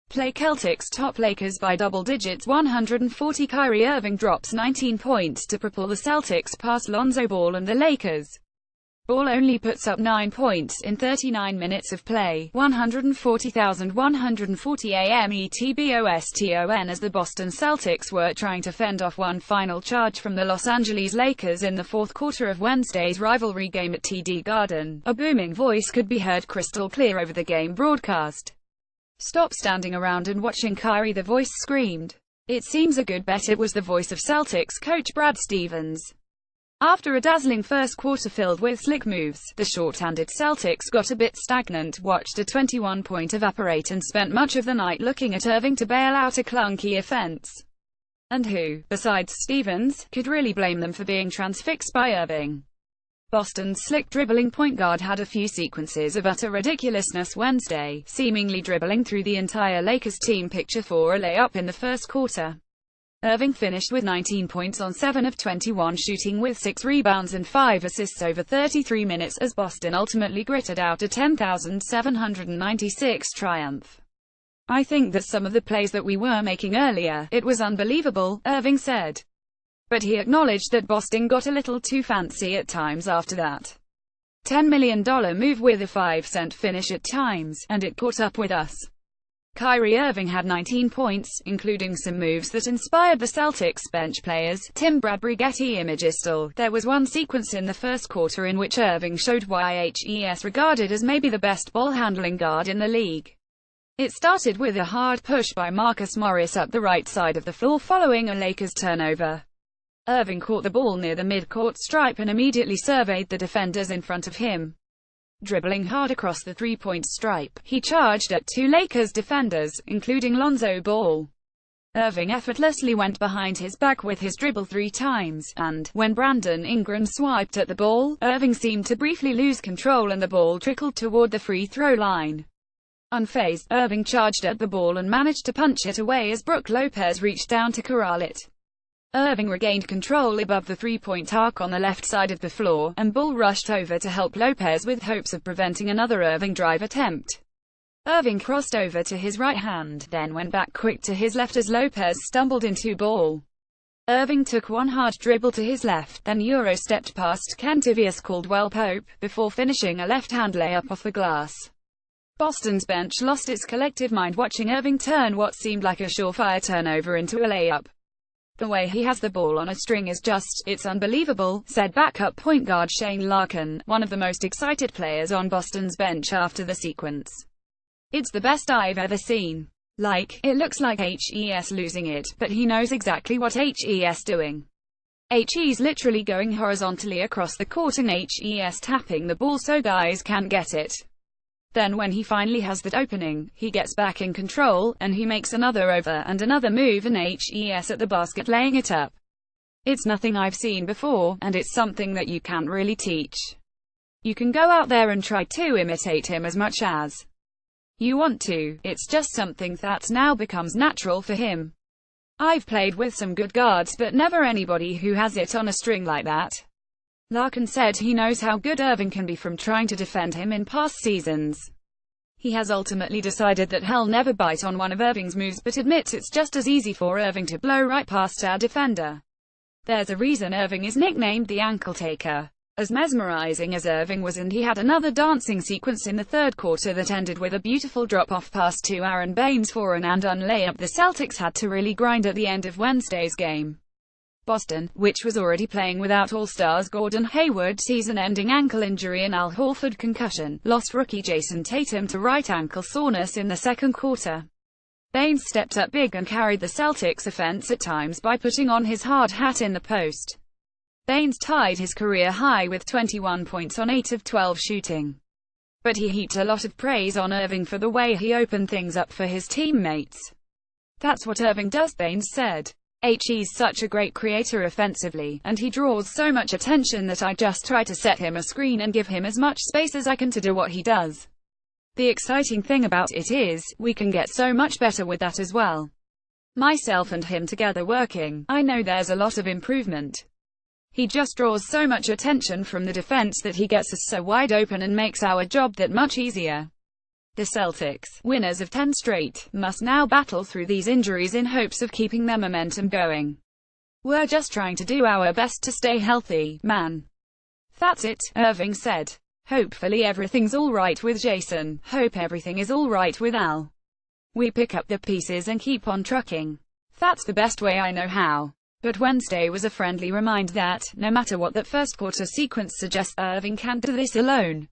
Play Celtics top Lakers by double digits 140. Kyrie Irving drops 19 points to propel the Celtics past Lonzo Ball and the Lakers. Ball only puts up 9 points in 39 minutes of play, 140,140 AMETBOSTON, as the Boston Celtics were trying to fend off one final charge from the Los Angeles Lakers in the fourth quarter of Wednesday's rivalry game at TD Garden. A booming voice could be heard crystal clear over the game broadcast. "Stop standing around and watching Kyrie," the voice screamed. "It seems a good bet." It was the voice of Celtics coach Brad Stevens. After a dazzling first quarter filled with slick moves, the short-handed Celtics got a bit stagnant, watched a 21-point evaporate, and spent much of the night looking at Irving to bail out a clunky offense. And who, besides Stevens, could really blame them for being transfixed by Irving? Boston's slick dribbling point guard had a few sequences of utter ridiculousness Wednesday, seemingly dribbling through the entire Lakers team picture for a layup in the first quarter. Irving finished with 19 points on 7 of 21 shooting, with 6 rebounds and 5 assists over 33 minutes, as Boston ultimately gritted out a 10,796 triumph. "I think that some of the plays that we were making earlier, it was unbelievable," Irving said. But he acknowledged that Boston got a little too fancy at times after that $10 million move with a 5-cent finish at times, and it caught up with us. Kyrie Irving had 19 points, including some moves that inspired the Celtics bench players. Tim Bradbury Getty Images. Still, there was one sequence in the first quarter in which Irving showed why he's regarded as maybe the best ball-handling guard in the league. It started with a hard push by Marcus Morris up the right side of the floor following a Lakers turnover. Irving caught the ball near the mid-court stripe and immediately surveyed the defenders in front of him. Dribbling hard across the three-point stripe, he charged at 2 Lakers defenders, including Lonzo Ball. Irving effortlessly went behind his back with his dribble 3 times, and, when Brandon Ingram swiped at the ball, Irving seemed to briefly lose control and the ball trickled toward the free throw line. Unfazed, Irving charged at the ball and managed to punch it away as Brook Lopez reached down to corral it. Irving regained control above the three-point arc on the left side of the floor, and Ball rushed over to help Lopez with hopes of preventing another Irving drive attempt. Irving crossed over to his right hand, then went back quick to his left as Lopez stumbled into Ball. Irving took one hard dribble to his left, then Euro-stepped past Kentavious Caldwell-Pope, before finishing a left-hand layup off the glass. Boston's bench lost its collective mind watching Irving turn what seemed like a surefire turnover into a layup. "The way he has the ball on a string is it's unbelievable," said backup point guard Shane Larkin, one of the most excited players on Boston's bench after the sequence. "It's the best I've ever seen. It looks like he's losing it, but he knows exactly what he's doing. He's literally going horizontally across the court and he's tapping the ball so guys can't get it. Then when he finally has that opening, he gets back in control, and he makes another over and another move and he's at the basket laying it up. It's nothing I've seen before, and it's something that you can't really teach. You can go out there and try to imitate him as much as you want to, it's just something that now becomes natural for him. I've played with some good guards but never anybody who has it on a string like that." Larkin said he knows how good Irving can be from trying to defend him in past seasons. He has ultimately decided that he'll never bite on one of Irving's moves, but admits it's just as easy for Irving to blow right past our defender. There's a reason Irving is nicknamed the ankle taker. As mesmerizing as Irving was, and he had another dancing sequence in the third quarter that ended with a beautiful drop-off pass to Aaron Baines for an and-one layup the Celtics had to really grind at the end of Wednesday's game. Boston, which was already playing without All-Stars Gordon Hayward season-ending ankle injury and Al Horford concussion, lost rookie Jason Tatum to right ankle soreness in the second quarter. Baines stepped up big and carried the Celtics offense at times by putting on his hard hat in the post. Baines tied his career high with 21 points on 8 of 12 shooting. But he heaped a lot of praise on Irving for the way he opened things up for his teammates. "That's what Irving does," Baines said. "He's such a great creator offensively, and he draws so much attention that I just try to set him a screen and give him as much space as I can to do what he does. The exciting thing about it is, we can get so much better with that as well. Myself and him together working, I know there's a lot of improvement. He just draws so much attention from the defense that he gets us so wide open and makes our job that much easier." The Celtics, winners of 10 straight, must now battle through these injuries in hopes of keeping their momentum going. "We're just trying to do our best to stay healthy, man. That's it," Irving said. "Hopefully everything's alright with Jason. Hope everything is alright with Al. We pick up the pieces and keep on trucking. That's the best way I know how." But Wednesday was a friendly reminder that, no matter what that first quarter sequence suggests, Irving can't do this alone.